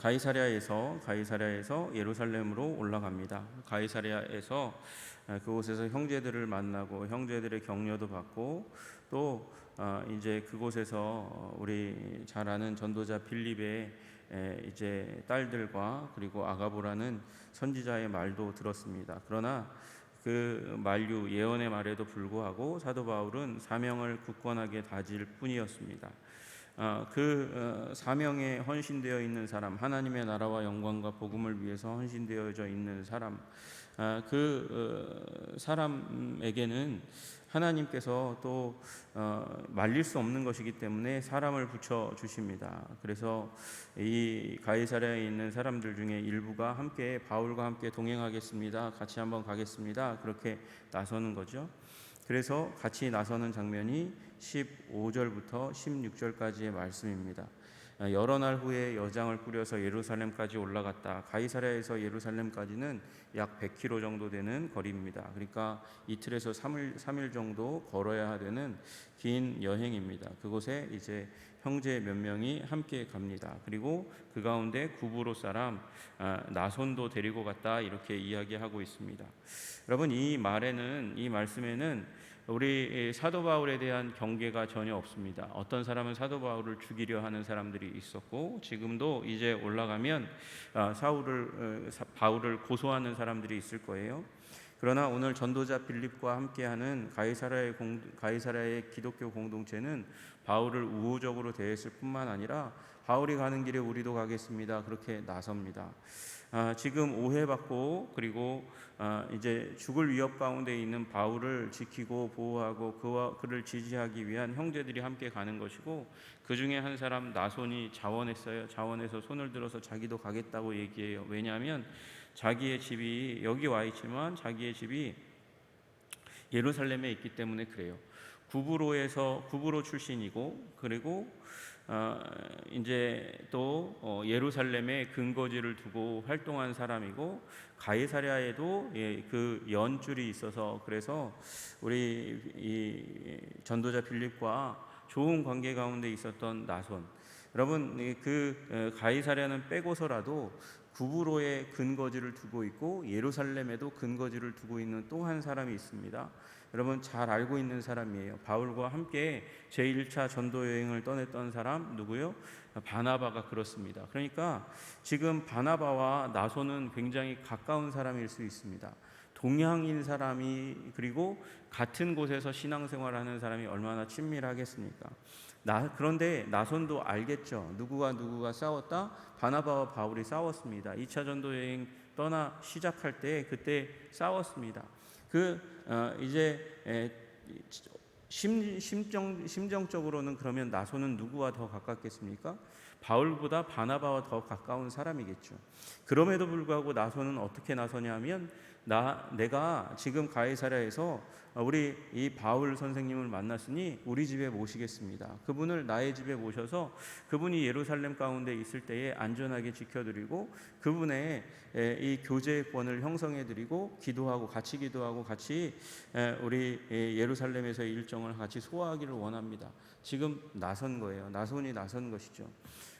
가이사랴에서 예루살렘으로 올라갑니다. 가이사랴에서 그곳에서 형제들을 만나고 형제들의 격려도 받고 또 이제 그곳에서 우리 잘 아는 전도자 빌립의 이제 딸들과 그리고 아가보라는 선지자의 말도 들었습니다. 그러나 그 만류 예언의 말에도 불구하고 사도 바울은 사명을 굳건하게 다질 뿐이었습니다. 사명에 헌신되어 있는 사람, 하나님의 나라와 영광과 복음을 위해서 헌신되어져 있는 사람, 사람에게는 하나님께서 또 말릴 수 없는 것이기 때문에 사람을 붙여 주십니다. 그래서 이 가이사랴에 있는 사람들 중에 일부가 함께 바울과 함께 동행하겠습니다. 같이 한번 가겠습니다. 그렇게 나서는 거죠. 그래서 같이 나서는 장면이 15절부터 16절까지의 말씀입니다. 여러 날 후에 여장을 꾸려서 예루살렘까지 올라갔다. 가이사랴에서 예루살렘까지는 약 100km 정도 되는 거리입니다. 그러니까 이틀에서 3일 정도 걸어야 되는 긴 여행입니다. 그곳에 이제 형제 몇 명이 함께 갑니다. 그리고 그 가운데 구브로 사람 나손도 데리고 갔다, 이렇게 이야기하고 있습니다. 여러분, 이 말씀에는 우리 사도 바울에 대한 경계가 전혀 없습니다. 어떤 사람은 사도 바울을 죽이려 하는 사람들이 있었고, 지금도 이제 올라가면 바울을 고소하는 사람들이 있을 거예요. 그러나 오늘 전도자 빌립과 함께하는 가이사랴의 기독교 공동체는 바울을 우호적으로 대했을 뿐만 아니라 바울이 가는 길에 우리도 가겠습니다, 그렇게 나섭니다. 지금 오해받고 그리고 이제 죽을 위협 가운데 있는 바울을 지키고 보호하고 그를 지지하기 위한 형제들이 함께 가는 것이고, 그 중에 한 사람 나손이 자원했어요. 자원해서 손을 들어서 자기도 가겠다고 얘기해요. 왜냐하면 자기의 집이 여기 와 있지만 자기의 집이 예루살렘에 있기 때문에 그래요. 구브로 출신이고, 그리고 이제 또 예루살렘에 근거지를 두고 활동한 사람이고, 가이사랴에도 그 연줄이 있어서, 그래서 우리 이 전도자 빌립과 좋은 관계 가운데 있었던 나손, 여러분, 가이사랴는 빼고서라도 구브로에 근거지를 두고 있고 예루살렘에도 근거지를 두고 있는 또 한 사람이 있습니다. 여러분 잘 알고 있는 사람이에요. 바울과 함께 제1차 전도 여행을 떠냈던 사람 누구요? 바나바가 그렇습니다. 그러니까 지금 바나바와 나손은 굉장히 가까운 사람일 수 있습니다. 동양인 사람이, 그리고 같은 곳에서 신앙생활하는 사람이 얼마나 친밀하겠습니까? 그런데 나손도 알겠죠. 누구가 싸웠다? 바나바와 바울이 싸웠습니다. 2차 전도 여행 시작할 때 그때 싸웠습니다. 심정적으로는 그러면 나손은 누구와 더 가깝겠습니까? 바울보다 바나바와 더 가까운 사람이겠죠. 그럼에도 불구하고 나손은 어떻게 나서냐면, 내가 지금 가이사랴에서 우리 이 바울 선생님을 만났으니 우리 집에 모시겠습니다. 그분을 나의 집에 모셔서 그분이 예루살렘 가운데 있을 때에 안전하게 지켜드리고 그분의 이 교제권을 형성해드리고 같이 기도하고 같이 우리 예루살렘에서의 일정을 같이 소화하기를 원합니다. 지금 나선 거예요. 나손이 나선 것이죠.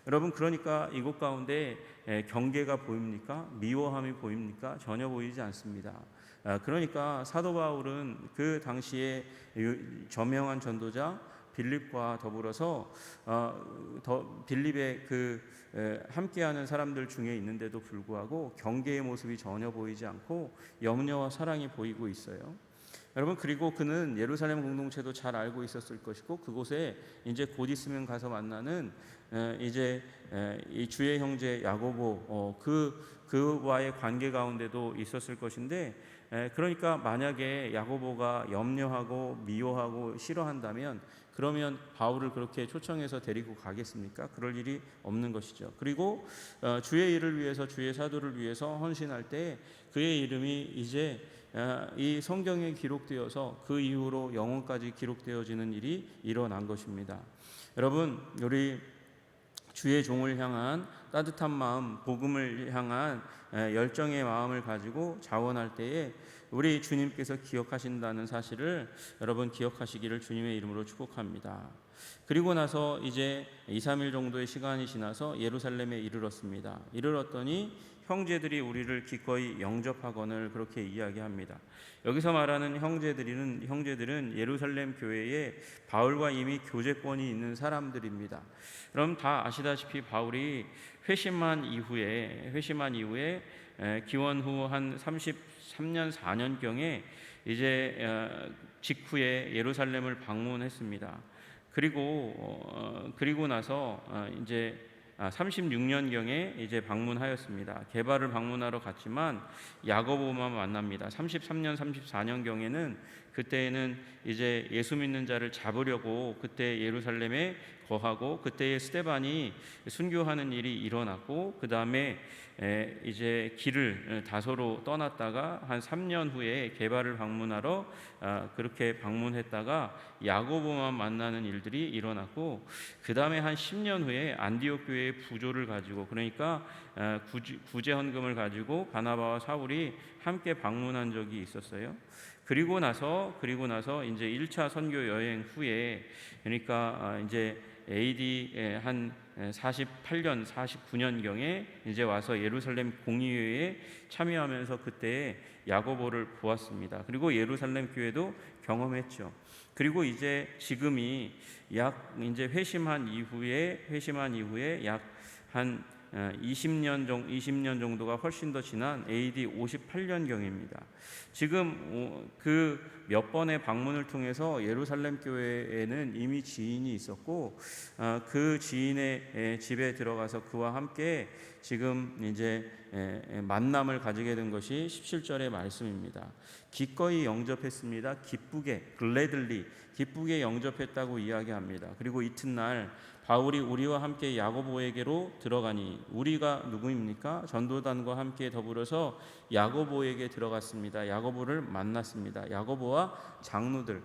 여러분, 그러니까 이곳 가운데 경계가 보입니까? 미워함이 보입니까? 전혀 보이지 않습니다. 그러니까 사도 바울은 그 당시에 저명한 전도자 빌립과 더불어서 빌립의 함께하는 사람들 중에 있는데도 불구하고 경계의 모습이 전혀 보이지 않고 염려와 사랑이 보이고 있어요. 여러분, 그리고 그는 예루살렘 공동체도 잘 알고 있었을 것이고, 그곳에 이제 곧 있으면 가서 만나는 이제 이 주의 형제 야고보 그와의 관계 가운데도 있었을 것인데, 그러니까 만약에 야고보가 염려하고 미워하고 싫어한다면 그러면 바울을 그렇게 초청해서 데리고 가겠습니까? 그럴 일이 없는 것이죠. 그리고 주의 일을 위해서, 주의 사도를 위해서 헌신할 때 그의 이름이 이제 이 성경에 기록되어서 그 이후로 영원까지 기록되어지는 일이 일어난 것입니다. 여러분, 우리 주의 종을 향한 따뜻한 마음, 복음을 향한 열정의 마음을 가지고 자원할 때에 우리 주님께서 기억하신다는 사실을 여러분 기억하시기를 주님의 이름으로 축복합니다. 그리고 나서 이제 2, 3일 정도의 시간이 지나서 예루살렘에 이르렀습니다. 이르렀더니 형제들이 우리를 기꺼이 영접하거늘 그렇게 이야기합니다. 여기서 말하는 형제들은 예루살렘 교회에 바울과 이미 교제권이 있는 사람들입니다. 그럼 다 아시다시피 바울이 회심한 이후에 기원 후 한 33년 4년경에 이제 직후에 예루살렘을 방문했습니다. 그리고 나서 이제 36년경에 이제 방문하였습니다. 게바를 방문하러 갔지만 야고보만 만납니다. 33년, 34년경에는 그때에는 이제 예수 믿는 자를 잡으려고 그때 예루살렘에 거하고 그때에 스데반이 순교하는 일이 일어났고 그 다음에 이제 길을 다소로 떠났다가 한 3년 후에 게바를 방문하러 그렇게 방문했다가 야고보만 만나는 일들이 일어났고 그 다음에 한 10년 후에 안디옥 교회의 부조를 가지고 그러니까 구제 헌금을 가지고 바나바와 사울이 함께 방문한 적이 있었어요. 그리고 나서 이제 1차 선교 여행 후에 그러니까 이제 AD 한 48년, 49년경에 이제 와서 예루살렘 공의회에 참여하면서 그때 야고보를 보았습니다. 그리고 예루살렘 교회도 경험했죠. 그리고 이제 지금이 이제 회심한 이후에 약 한 20년 정도가 훨씬 더 지난 AD 58년경입니다. 지금 그 몇 번의 방문을 통해서 예루살렘 교회에는 이미 지인이 있었고 그 지인의 집에 들어가서 그와 함께 지금 이제 만남을 가지게 된 것이 17절의 말씀입니다. 기꺼이 영접했습니다. 기쁘게 영접했다고 이야기합니다. 그리고 이튿날 바울이 우리와 함께 야고보에게로 들어가니 우리가 누구입니까? 전도단과 함께 더불어서 야고보에게 들어갔습니다. 야고보를 만났습니다. 야고보와 장로들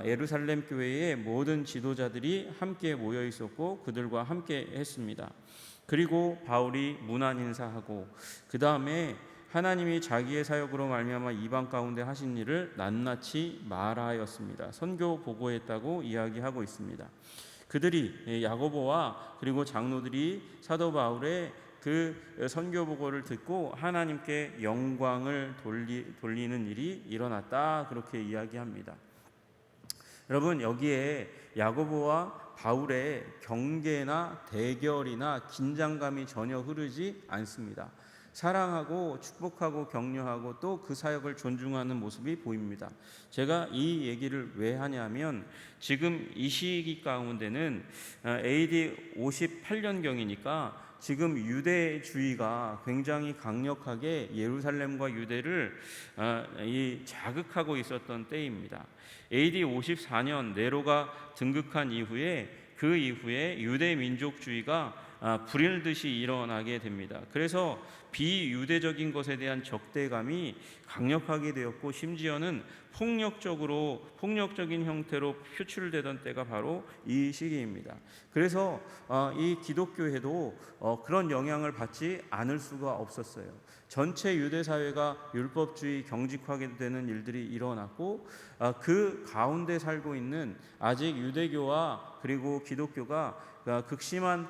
예루살렘 교회의 모든 지도자들이 함께 모여 있었고 그들과 함께 했습니다. 그리고 바울이 문안 인사하고 그 다음에 하나님이 자기의 사역으로 말미암아 이방 가운데 하신 일을 낱낱이 말하였습니다. 선교 보고했다고 이야기하고 있습니다. 그들이 야고보와 그리고 장로들이 사도 바울의 그 선교 보고를 듣고 하나님께 영광을 돌리는 일이 일어났다 그렇게 이야기합니다. 여러분 여기에 야고보와 바울의 경계나 대결이나 긴장감이 전혀 흐르지 않습니다. 사랑하고 축복하고 격려하고 또 그 사역을 존중하는 모습이 보입니다. 제가 이 얘기를 왜 하냐면 지금 이 시기 가운데는 AD 58년경이니까 지금 유대주의가 굉장히 강력하게 예루살렘과 유대를 자극하고 있었던 때입니다. AD 54년 네로가 등극한 이후에 그 이후에 유대 민족주의가 불일듯이 일어나게 됩니다. 그래서 비유대적인 것에 대한 적대감이 강력하게 되었고 심지어는 폭력적인 형태로 표출되던 때가 바로 이 시기입니다. 그래서 이 기독교회도 그런 영향을 받지 않을 수가 없었어요. 전체 유대 사회가 율법주의 경직화되는 일들이 일어났고 그 가운데 살고 있는 아직 유대교와 그리고 기독교가 극심한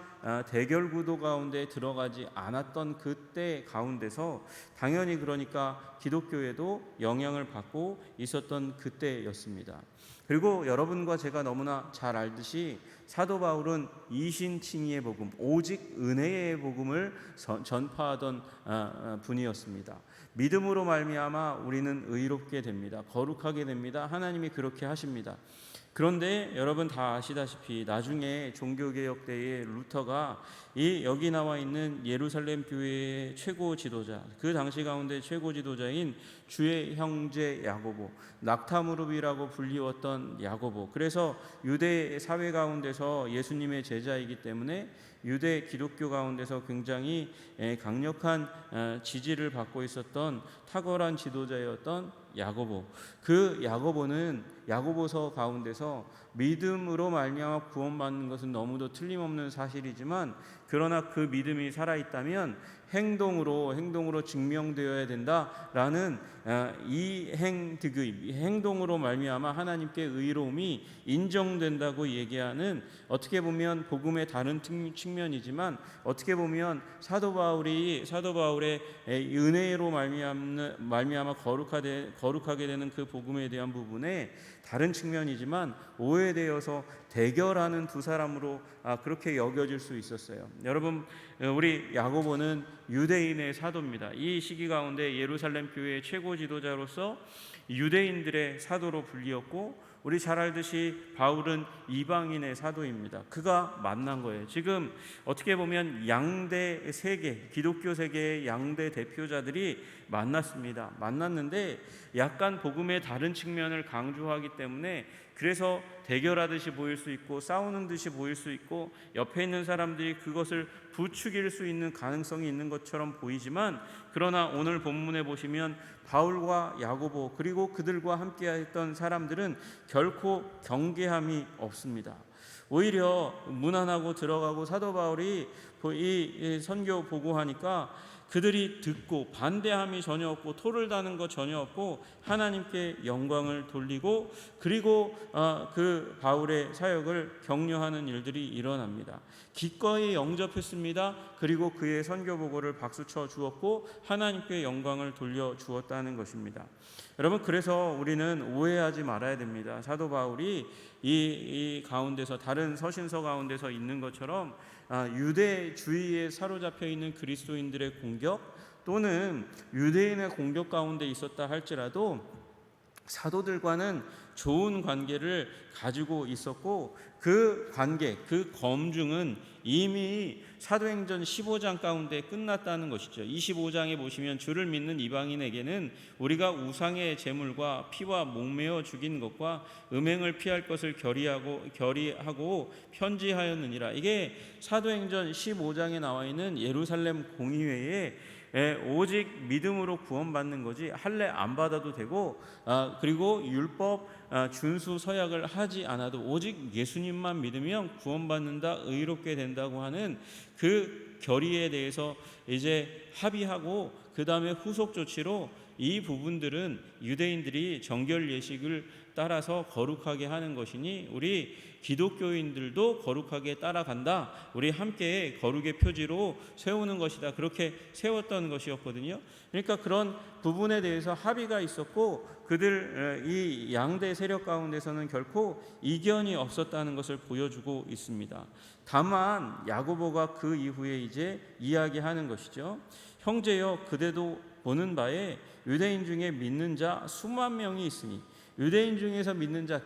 대결 구도 가운데 들어가지 않았던 그때 가운데서 당연히 그러니까 기독교에도 영향을 받고 있었던 그때였습니다. 그리고 여러분과 제가 너무나 잘 알듯이 사도 바울은 이신칭의의 복음, 오직 은혜의 복음을 전파하던 분이었습니다. 믿음으로 말미암아 우리는 의롭게 됩니다. 거룩하게 됩니다. 하나님이 그렇게 하십니다. 그런데 여러분 다 아시다시피 나중에 종교개혁 때에 루터가 여기 나와 있는 예루살렘 교회의 최고 지도자, 그 당시 가운데 최고 지도자인 주의 형제 야고보, 낙타무릎이라고 불리웠던 야고보, 그래서 유대 사회 가운데서 예수님의 제자이기 때문에 유대 기독교 가운데서 굉장히 강력한 지지를 받고 있었던 탁월한 지도자였던 야고보. 그 야고보서 가운데서 믿음으로 말미암아 구원받는 것은 너무도 틀림없는 사실이지만, 그러나 그 믿음이 살아있다면 행동으로 증명되어야 된다라는 이 행동으로 말미암아 하나님께 의로움이 인정된다고 얘기하는, 어떻게 보면 복음의 다른 측면이지만, 어떻게 보면 사도 바울의 은혜로 말미암아 거룩하게 되는 그 복음에 대한 부분에 다른 측면이지만, 오해되어서 대결하는 두 사람으로 그렇게 여겨질 수 있었어요. 여러분, 우리 야고보는 유대인의 사도입니다. 이 시기 가운데 예루살렘 교회의 최고 지도자로서 유대인들의 사도로 불리었고, 우리 잘 알듯이 바울은 이방인의 사도입니다. 그가 만난 거예요. 지금 어떻게 보면 양대 세계, 기독교 세계의 양대 대표자들이 만났는데 약간 복음의 다른 측면을 강조하기 때문에, 그래서 대결하듯이 보일 수 있고 싸우는 듯이 보일 수 있고 옆에 있는 사람들이 그것을 부추길 수 있는 가능성이 있는 것처럼 보이지만, 그러나 오늘 본문에 보시면 바울과 야고보 그리고 그들과 함께 했던 사람들은 결코 경계함이 없습니다. 오히려 무난하고 들어가고, 사도 바울이 이 선교 보고하니까 그들이 듣고 반대함이 전혀 없고 토를 다는 것 전혀 없고 하나님께 영광을 돌리고, 그리고 그 바울의 사역을 격려하는 일들이 일어납니다. 기꺼이 영접했습니다. 그리고 그의 선교 보고를 박수쳐 주었고 하나님께 영광을 돌려 주었다는 것입니다. 여러분, 그래서 우리는 오해하지 말아야 됩니다. 사도 바울이 이 가운데서, 다른 서신서 가운데서 있는 것처럼 유대주의에 사로잡혀 있는 그리스도인들의 공격, 또는 유대인의 공격 가운데 있었다 할지라도 사도들과는 좋은 관계를 가지고 있었고, 그 관계, 그 검증은 이미 사도행전 15장 가운데 끝났다는 것이죠. 25장에 보시면 주를 믿는 이방인에게는 우리가 우상의 제물과 피와 목매어 죽인 것과 음행을 피할 것을 결의하고 편지하였느니라. 이게 사도행전 15장에 나와 있는 예루살렘 공의회에 오직 믿음으로 구원받는 거지 할례 안 받아도 되고, 그리고 율법 준수 서약을 하지 않아도 오직 예수님만 믿으면 구원받는다, 의롭게 된다고 하는 그 결의에 대해서 이제 합의하고, 그 다음에 후속 조치로 이 부분들은 유대인들이 정결 예식을 따라서 거룩하게 하는 것이니 우리 기독교인들도 거룩하게 따라간다, 우리 함께 거룩의 표지로 세우는 것이다, 그렇게 세웠던 것이었거든요. 그러니까 그런 부분에 대해서 합의가 있었고, 그들 이 양대 세력 가운데서는 결코 이견이 없었다는 것을 보여주고 있습니다. 다만 야고보가 그 이후에 이제 이야기하는 것이죠. 형제여, 그대도 보는 바에 유대인 중에 믿는 자 수만 명이 있으니, 유대인 중에서 믿는 자,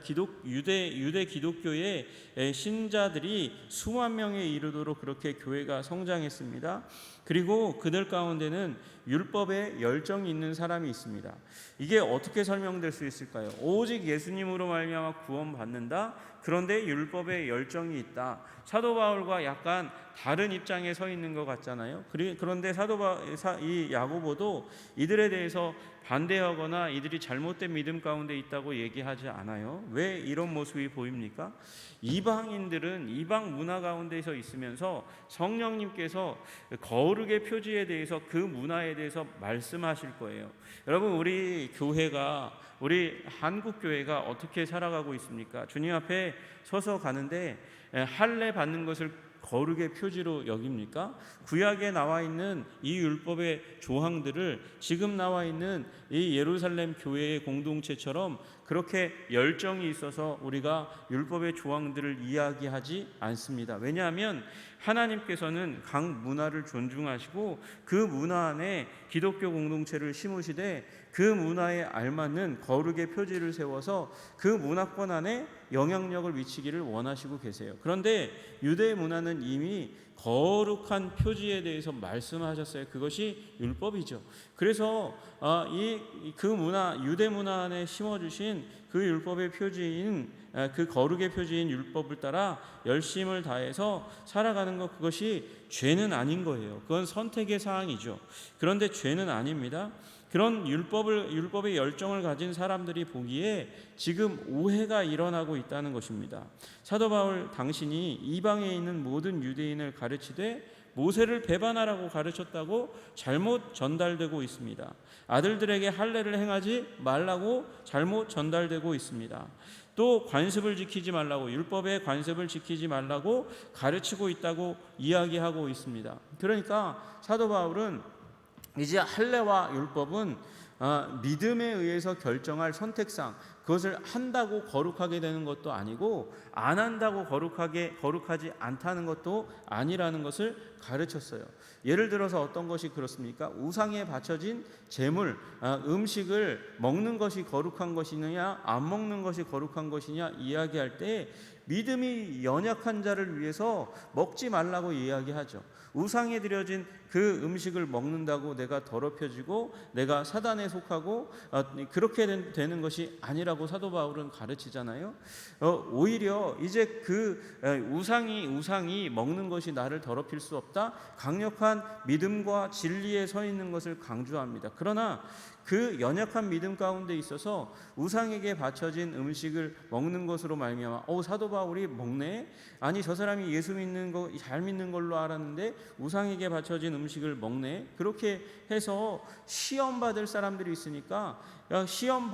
유대 기독교의 신자들이 수만 명에 이르도록 그렇게 교회가 성장했습니다. 그리고 그들 가운데는 율법에 열정이 있는 사람이 있습니다. 이게 어떻게 설명될 수 있을까요? 오직 예수님으로 말미암아 구원받는다. 그런데 율법에 열정이 있다. 사도 바울과 약간 다른 입장에 서 있는 것 같잖아요. 그런데 이 야고보도 이들에 대해서 반대하거나 이들이 잘못된 믿음 가운데 있다고 얘기하지 않아요. 왜 이런 모습이 보입니까? 이방인들은 이방 문화 가운데서 있으면서 성령님께서 거룩의 표지에 대해서, 그 문화에 대해서 말씀하실 거예요. 여러분, 우리 한국 교회가 어떻게 살아가고 있습니까? 주님 앞에 서서 가는데 할례 받는 것을 거룩의 표지로 여깁니까? 구약에 나와 있는 이 율법의 조항들을 지금 나와 있는 이 예루살렘 교회의 공동체처럼 그렇게 열정이 있어서 우리가 율법의 조항들을 이야기하지 않습니다. 왜냐하면 하나님께서는 각 문화를 존중하시고 그 문화 안에 기독교 공동체를 심으시되, 그 문화에 알맞는 거룩의 표지를 세워서 그 문화권 안에 영향력을 미치기를 원하시고 계세요. 그런데 유대 문화는 이미 거룩한 표지에 대해서 말씀하셨어요. 그것이 율법이죠. 그래서 그 문화, 유대 문화 안에 심어주신 그 율법의 표지인 그 거룩의 표지인 율법을 따라 열심을 다해서 살아가는 것, 그것이 죄는 아닌 거예요. 그건 선택의 사항이죠. 그런데 죄는 아닙니다. 그런 율법의 열정을 가진 사람들이 보기에 지금 오해가 일어나고 있다는 것입니다. 사도 바울 당신이 이방에 있는 모든 유대인을 가르치되 모세를 배반하라고 가르쳤다고 잘못 전달되고 있습니다. 아들들에게 할례를 행하지 말라고 잘못 전달되고 있습니다. 또 관습을 지키지 말라고, 율법의 관습을 지키지 말라고 가르치고 있다고 이야기하고 있습니다. 그러니까 사도 바울은 이제 할례와 율법은 믿음에 의해서 결정할 선택상, 그것을 한다고 거룩하게 되는 것도 아니고 안 한다고 거룩하지 않다는 것도 아니라는 것을 가르쳤어요. 예를 들어서 어떤 것이 그렇습니까? 우상에 바쳐진 제물, 음식을 먹는 것이 거룩한 것이냐 안 먹는 것이 거룩한 것이냐 이야기할 때 믿음이 연약한 자를 위해서 먹지 말라고 이야기하죠. 우상에 드려진 그 음식을 먹는다고 내가 더럽혀지고 내가 사단에 속하고 그렇게 되는 것이 아니라고 사도 바울은 가르치잖아요. 오히려 이제 그 우상이 먹는 것이 나를 더럽힐 수 없다, 강력한 믿음과 진리에 서 있는 것을 강조합니다. 그러나 그 연약한 믿음 가운데 있어서 우상에게 바쳐진 음식을 먹는 것으로 말미암아 사도 바울이 먹네? 아니 저 사람이 예수 믿는 거 잘 믿는 걸로 알았는데 우상에게 바쳐진 음식을 먹네? 그렇게 해서 시험 받을 사람들이 있으니까 시험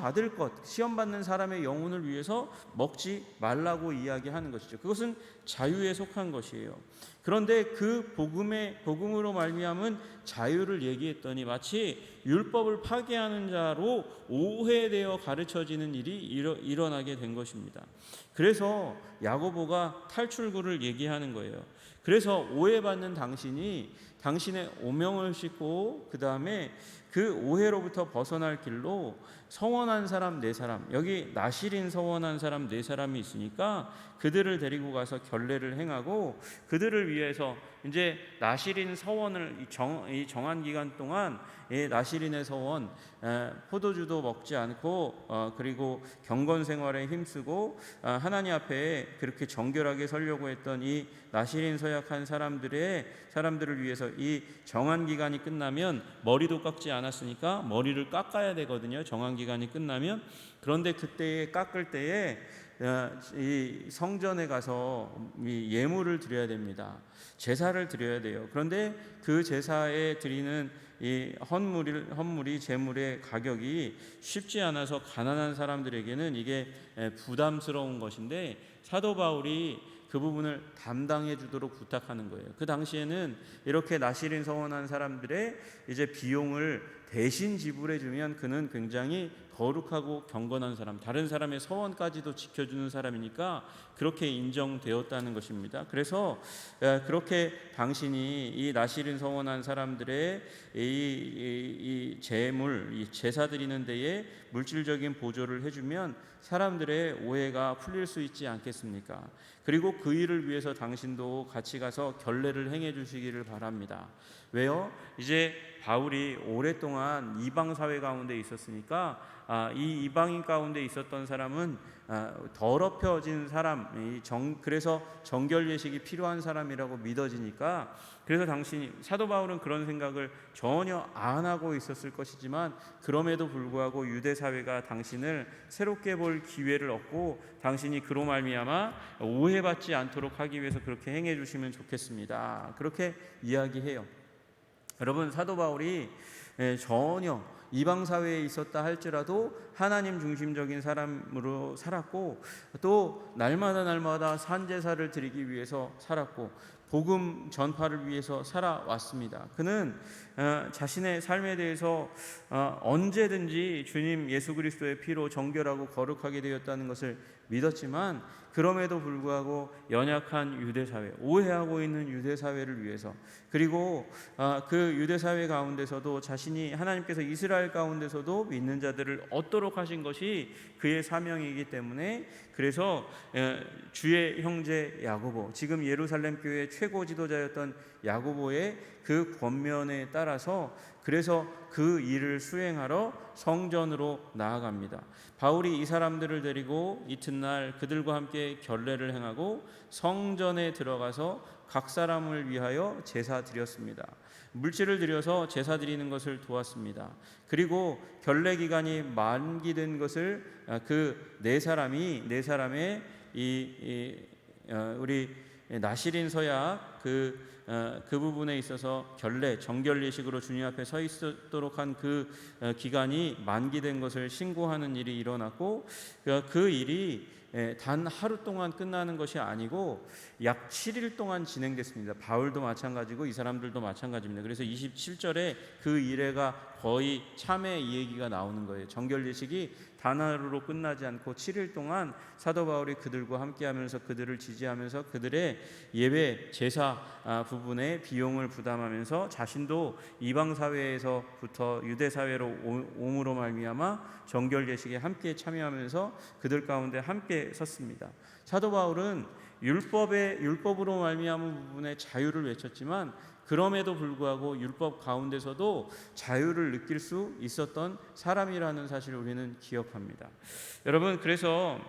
받는 사람의 영혼을 위해서 먹지 말라고 이야기하는 것이죠. 그것은 자유에 속한 것이에요. 그런데 그 복음으로 말미암은 자유를 얘기했더니 마치 율법을 파괴하는 자로 오해되어 가르쳐지는 일이 일어나게 된 것입니다. 그래서 야고보가 탈출구를 얘기하는 거예요. 그래서 오해받는 당신이 당신의 오명을 싣고 그 다음에 그 오해로부터 벗어날 길로 서원한 사람 4사람, 여기 나실인 서원한 사람 4사람이 있으니까 그들을 데리고 가서 결례를 행하고 그들을 위해서 이제 나실인 서원을 이 정한 기간 동안 나실인의 서원, 포도주도 먹지 않고 그리고 경건 생활에 힘쓰고 하나님 앞에 그렇게 정결하게 서려고 했던 이 나실인 서약한 사람들을 위해서 이 정한 기간이 끝나면 머리도 깎지 않았으니까 머리를 깎아야 되거든요. 정한 기간이 끝나면. 그런데 그때 깎을 때에 이 성전에 가서 이 예물을 드려야 됩니다. 제사를 드려야 돼요. 그런데 그 제사에 드리는 이 헌물이 제물의 가격이 쉽지 않아서 가난한 사람들에게는 이게 부담스러운 것인데 사도 바울이 그 부분을 담당해 주도록 부탁하는 거예요. 그 당시에는 이렇게 나실인 서원한 사람들의 이제 비용을 대신 지불해 주면 그는 굉장히 거룩하고 경건한 사람, 다른 사람의 서원까지도 지켜주는 사람이니까 그렇게 인정되었다는 것입니다. 그래서 그렇게 당신이 이 나실인 서원한 사람들의 이 제물, 이 제사 드리는 데에 물질적인 보조를 해주면 사람들의 오해가 풀릴 수 있지 않겠습니까? 그리고 그 일을 위해서 당신도 같이 가서 결례를 행해 주시기를 바랍니다. 왜요? 이제 바울이 오랫동안 이방 사회 가운데 있었으니까 이 이방인 가운데 있었던 사람은 더럽혀진 사람, 그래서 정결 예식이 필요한 사람이라고 믿어지니까, 그래서 사도 바울은 그런 생각을 전혀 안 하고 있었을 것이지만 그럼에도 불구하고 유대 사회가 당신을 새롭게 볼 기회를 얻고 당신이 그로 말미암아 오해받지 않도록 하기 위해서 그렇게 행해 주시면 좋겠습니다. 그렇게 이야기해요. 여러분, 사도 바울이 전혀 이방 사회에 있었다 할지라도 하나님 중심적인 사람으로 살았고 또 날마다 산제사를 드리기 위해서 살았고 복음 전파를 위해서 살아왔습니다. 그는 자신의 삶에 대해서 언제든지 주님 예수 그리스도의 피로 정결하고 거룩하게 되었다는 것을 믿었지만 그럼에도 불구하고 연약한 유대사회, 오해하고 있는 유대사회를 위해서, 그리고 그 유대사회 가운데서도 자신이 하나님께서 이스라엘 가운데서도 믿는 자들을 얻도록 하신 것이 그의 사명이기 때문에, 그래서 주의 형제 야고보, 지금 예루살렘 교회의 최고 지도자였던 야고보의 그 권면에 따라서 그래서 그 일을 수행하러 성전으로 나아갑니다. 바울이 이 사람들을 데리고 이튿날 그들과 함께 결례를 행하고 성전에 들어가서 각 사람을 위하여 제사 드렸습니다. 물질을 드려서 제사 드리는 것을 도왔습니다. 그리고 결례 기간이 만기된 것을 그 네 사람의 우리 나시린 서약 그 부분에 있어서 정결 예식으로 주님 앞에 서 있도록 한 그 기간이 만기된 것을 신고하는 일이 일어났고, 그 일이 단 하루 동안 끝나는 것이 아니고 약 7일 동안 진행됐습니다. 바울도 마찬가지고 이 사람들도 마찬가지입니다. 그래서 27절에 그 일회가 거의 참회 이 얘기가 나오는 거예요. 정결 예식이 단 하루로 끝나지 않고 7일 동안 사도 바울이 그들과 함께하면서 그들을 지지하면서 그들의 예배 제사 부분에 비용을 부담하면서 자신도 이방 사회에서부터 유대 사회로 옴으로 말미암아 정결 예식에 함께 참여하면서 그들 가운데 함께 섰습니다. 사도 바울은 율법으로 말미암은 부분에 자유를 외쳤지만 그럼에도 불구하고 율법 가운데서도 자유를 느낄 수 있었던 사람이라는 사실을 우리는 기억합니다. 여러분, 그래서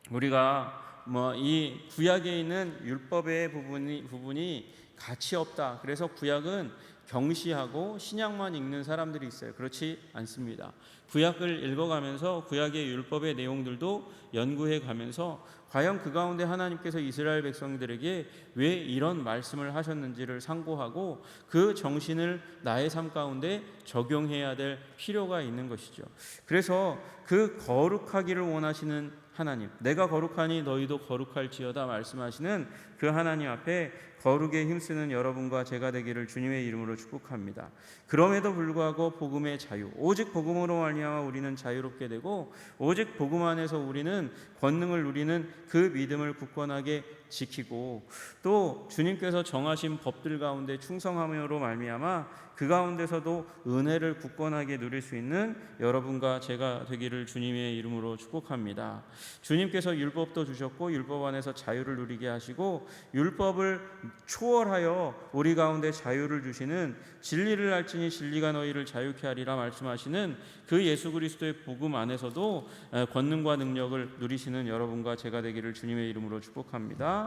우리가 이 구약에 있는 율법의 부분이 가치 없다. 그래서 구약은 경시하고 신약만 읽는 사람들이 있어요. 그렇지 않습니다. 구약을 읽어가면서 구약의 율법의 내용들도 연구해 가면서 과연 그 가운데 하나님께서 이스라엘 백성들에게 왜 이런 말씀을 하셨는지를 상고하고 그 정신을 나의 삶 가운데 적용해야 될 필요가 있는 것이죠. 그래서 그 거룩하기를 원하시는 하나님, 내가 거룩하니 너희도 거룩할지어다 말씀하시는 그 하나님 앞에 거룩에 힘쓰는 여러분과 제가 되기를 주님의 이름으로 축복합니다. 그럼에도 불구하고 복음의 자유, 오직 복음으로 말미암아 우리는 자유롭게 되고 오직 복음 안에서 우리는 권능을 누리는 그 믿음을 굳건하게 지키고 또 주님께서 정하신 법들 가운데 충성함으로 말미암아 그 가운데서도 은혜를 굳건하게 누릴 수 있는 여러분과 제가 되기를 주님의 이름으로 축복합니다. 주님께서 율법도 주셨고 율법 안에서 자유를 누리게 하시고 율법을 초월하여 우리 가운데 자유를 주시는 진리를 알지니 진리가 너희를 자유케 하리라 말씀하시는 그 예수 그리스도의 복음 안에서도 권능과 능력을 누리시는 여러분과 제가 되기를 주님의 이름으로 축복합니다.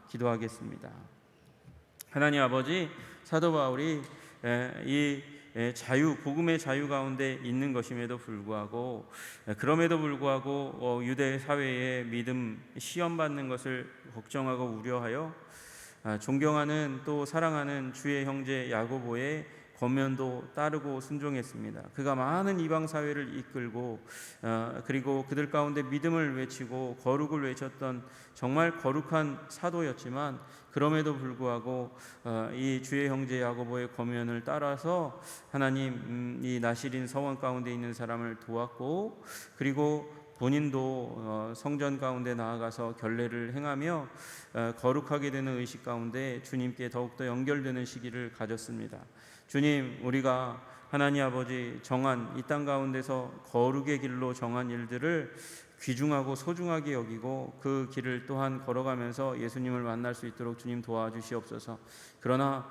기도하겠습니다. 하나님 아버지, 사도 바울이 이 복음의 자유 가운데 있는 것임에도 불구하고 그럼에도 불구하고 유대 사회의 믿음 시험받는 것을 걱정하고 우려하여 존경하는 또 사랑하는 주의 형제 야고보의 권면도 따르고 순종했습니다. 그가 많은 이방 사회를 이끌고 그리고 그들 가운데 믿음을 외치고 거룩을 외쳤던 정말 거룩한 사도였지만 그럼에도 불구하고 이 주의 형제 야고보의 권면을 따라서 하나님 이 나시린 서원 가운데 있는 사람을 도왔고 그리고 본인도 성전 가운데 나아가서 결례를 행하며 거룩하게 되는 의식 가운데 주님께 더욱더 연결되는 시기를 가졌습니다. 주님, 우리가 하나님 아버지 정한 이 땅 가운데서 거룩의 길로 정한 일들을 귀중하고 소중하게 여기고 그 길을 또한 걸어가면서 예수님을 만날 수 있도록 주님 도와주시옵소서. 그러나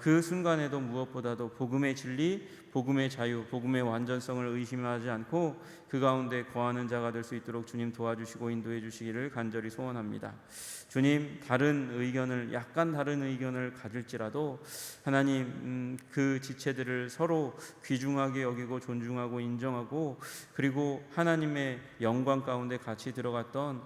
그 순간에도 무엇보다도 복음의 진리, 복음의 자유, 복음의 완전성을 의심하지 않고 그 가운데 거하는 자가 될 수 있도록 주님 도와주시고 인도해 주시기를 간절히 소원합니다. 주님, 약간 다른 의견을 가질지라도 하나님 그 지체들을 서로 귀중하게 여기고 존중하고 인정하고 그리고 하나님의 영광 가운데 같이 들어갔던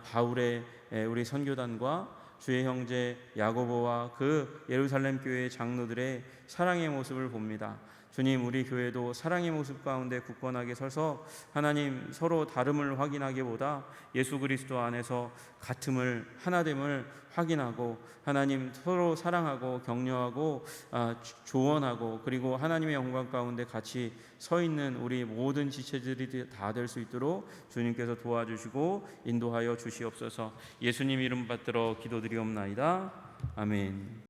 바울의 우리 선교단과 주의 형제 야고보와 그 예루살렘 교회의 장로들의 사랑의 모습을 봅니다. 주님, 우리 교회도 사랑의 모습 가운데 굳건하게 서서 하나님 서로 다름을 확인하기보다 예수 그리스도 안에서 같음을 하나됨을 확인하고 하나님 서로 사랑하고 격려하고 조언하고 그리고 하나님의 영광 가운데 같이 서 있는 우리 모든 지체들이 다 될 수 있도록 주님께서 도와주시고 인도하여 주시옵소서. 예수님 이름 받들어 기도드리옵나이다. 아멘.